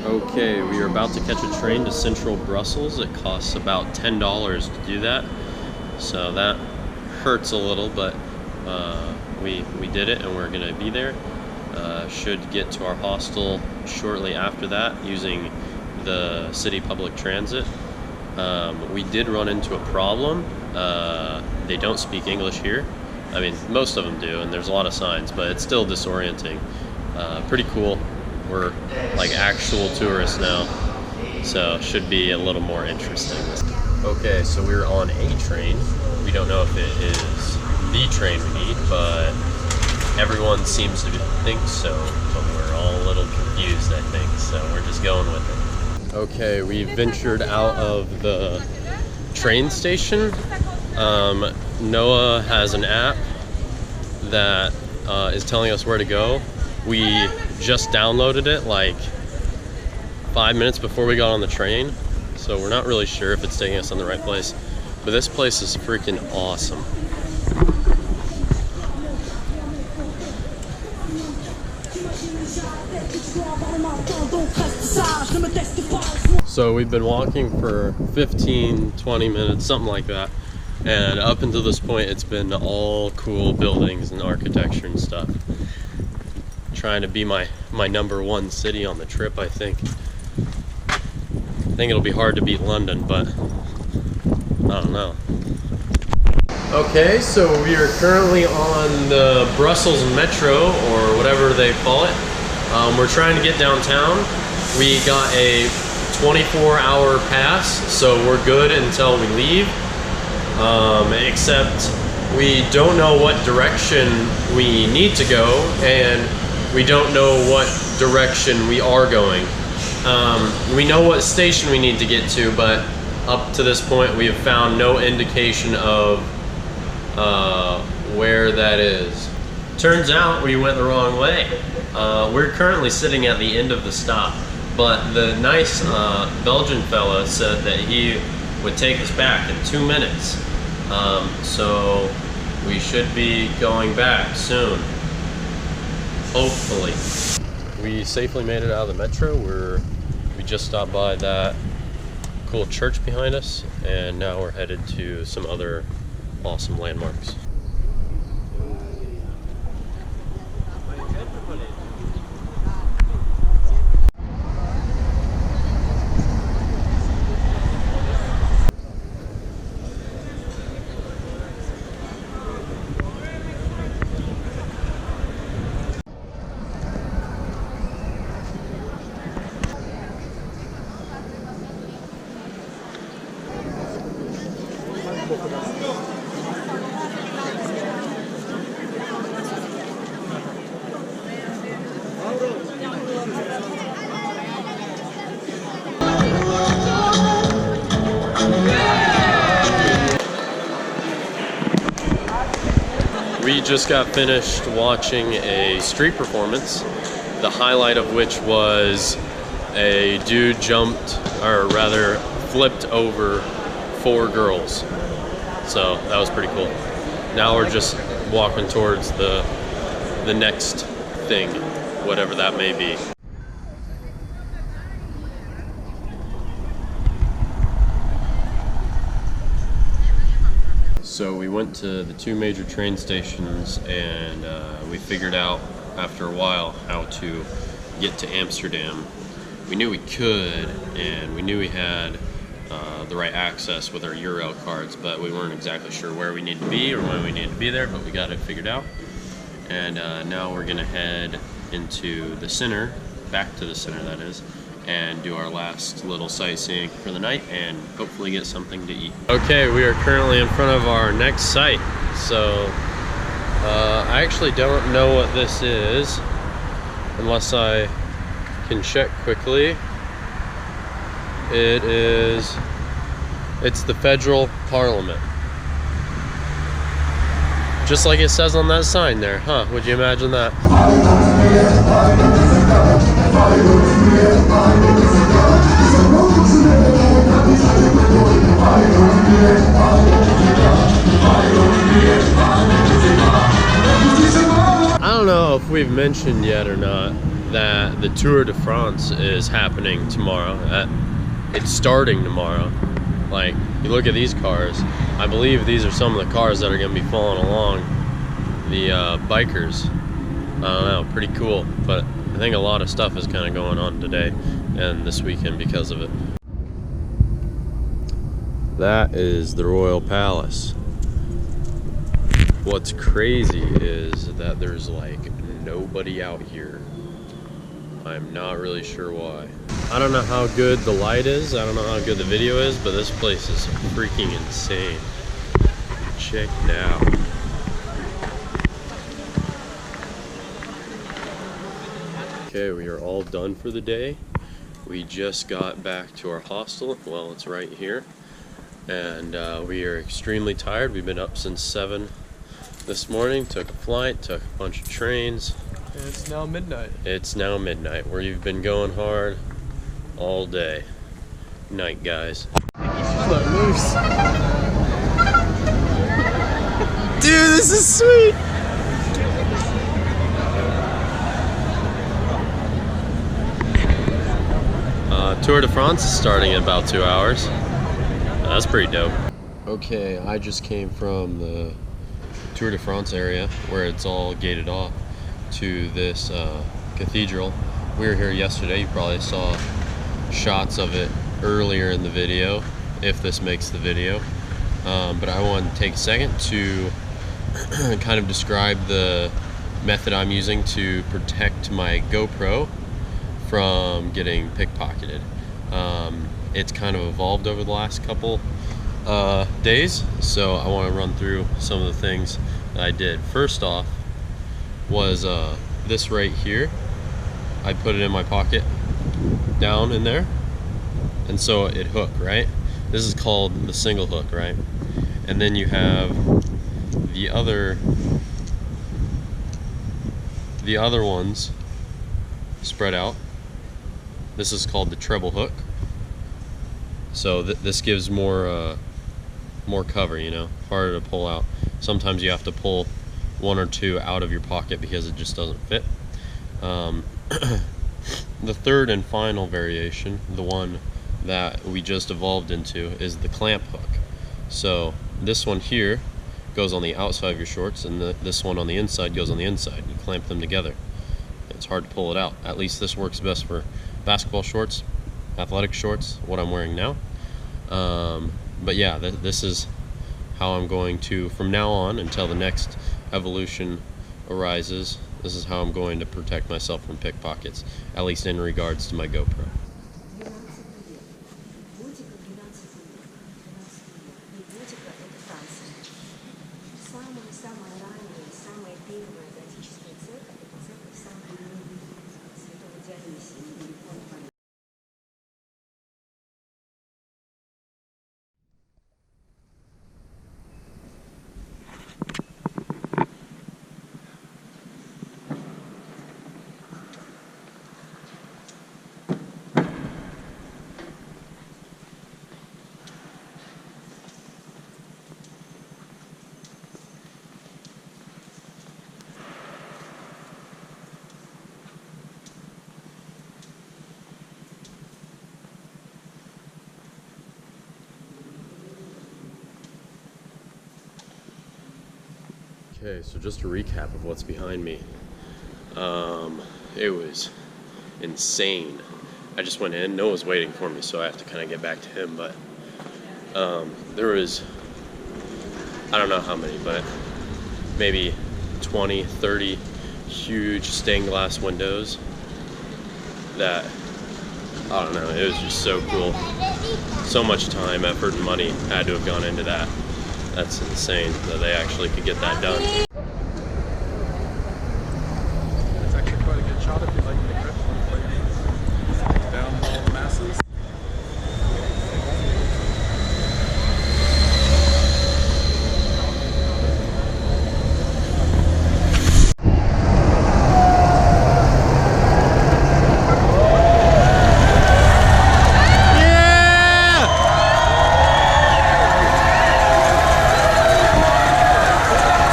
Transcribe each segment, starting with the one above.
Okay, we are about to catch a train to central Brussels. It costs about $10 to do that, so that hurts a little, but we did it and we're gonna be there. Should get to our hostel shortly after that using the city public transit. We did run into a problem. They don't speak English here. I mean, most of them do, and there's a lot of signs, but it's still disorienting. Pretty cool. We're like actual tourists now, so should be a little more interesting. Okay, so we're on a train. We don't know if it is the train we need, but everyone seems to think so, but we're all a little confused, I think, so we're just going with it. Okay, we ventured out of the train station. Noah has an app that is telling us where to go. We just downloaded it like 5 minutes before we got on the train, so we're not really sure if it's taking us in the right place, but this place is freaking awesome. So we've been walking for 15-20 minutes, something like that, and up until this point it's been all cool buildings and architecture and stuff. Trying to be my number one city on the trip, I think. I think it'll be hard to beat London, but I don't know. Okay, so we are currently on the Brussels Metro, or whatever they call it. We're trying to get downtown. We got a 24-hour pass, so we're good until we leave. Except we don't know what direction we need to go, and we don't know what direction we are going. We know what station we need to get to, but up to this point we have found no indication of where that is. Turns out we went the wrong way. We're currently sitting at the end of the stop, but the nice Belgian fella said that he would take us back in 2 minutes. So we should be going back soon. Hopefully. We safely made it out of the metro. We just stopped by that cool church behind us, and now we're headed to some other awesome landmarks. We just got finished watching a street performance, the highlight of which was a dude jumped, or rather flipped over 4 girls. So that was pretty cool. Now we're just walking towards the next thing, whatever that may be. So we went to the 2 major train stations, and we figured out after a while how to get to Amsterdam. We knew we could, and we knew we had the right access with our Euro cards, but we weren't exactly sure where we need to be or when we need to be there, but we got it figured out. And now we're gonna head into the center, back to the center that is, and do our last little sightseeing for the night and hopefully get something to eat. Okay, we are currently in front of our next site. So I actually don't know what this is unless I can check quickly. It's the Federal Parliament. Just like it says on that sign there, huh? Would you imagine that? I don't know if we've mentioned yet or not that the Tour de France is happening tomorrow. It's starting tomorrow. Like, you look at these cars, I believe these are some of the cars that are going to be following along the bikers. I don't know, pretty cool. But I think a lot of stuff is kind of going on today and this weekend because of it. That is the Royal Palace. What's crazy is that there's like nobody out here. I'm not really sure why. I don't know how good the light is, I don't know how good the video is, but this place is freaking insane. Check it out. Okay, we are all done for the day. We just got back to our hostel. Well, it's right here. And we are extremely tired. We've been up since 7 this morning, took a flight, took a bunch of trains. And it's now midnight. It's now midnight. We've been going hard all day. Night, guys. Let loose. Dude, this is sweet. Tour de France is starting in about 2 hours. That's pretty dope. Okay, I just came from the Tour de France area where it's all gated off to this cathedral. We were here yesterday. You probably saw shots of it earlier in the video, if this makes the video. But I want to take a second to kind of describe the method I'm using to protect my GoPro from getting pickpocketed. It's kind of evolved over the last couple days, so I want to run through some of the things that I did. First off was this right here. I put it in my pocket down in there, and so it hooked, right? This is called the single hook, right? And then you have the other ones spread out. This is called the treble hook. So this gives more cover, you know, harder to pull out. Sometimes you have to pull one or two out of your pocket because it just doesn't fit. The third and final variation, the one that we just evolved into, is the clamp hook. So this one here goes on the outside of your shorts, and this one on the inside goes on the inside. You clamp them together. It's hard to pull it out. At least this works best for basketball shorts, athletic shorts, what I'm wearing now. But yeah, this is how I'm going to, from now on until the next evolution arises, this is how I'm going to protect myself from pickpockets, at least in regards to my GoPro. Okay, so just a recap of what's behind me. It was insane. I just went in, Noah's waiting for me, so I have to kind of get back to him, but there was, I don't know how many, but maybe 20, 30 huge stained glass windows that, I don't know, it was just so cool. So much time, effort, and money had to have gone into that. That's insane that they actually could get that done. It's actually quite a good shot if you like the grip for you. Down all the masses.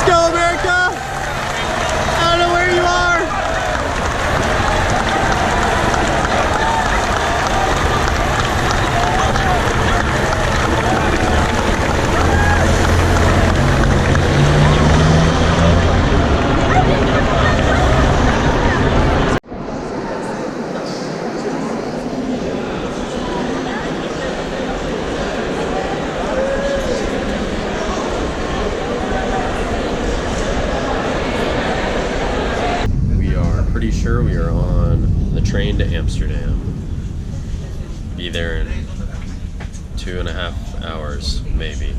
Go, man! temperature. We are on the train to Amsterdam. Be there in 2.5 hours, maybe.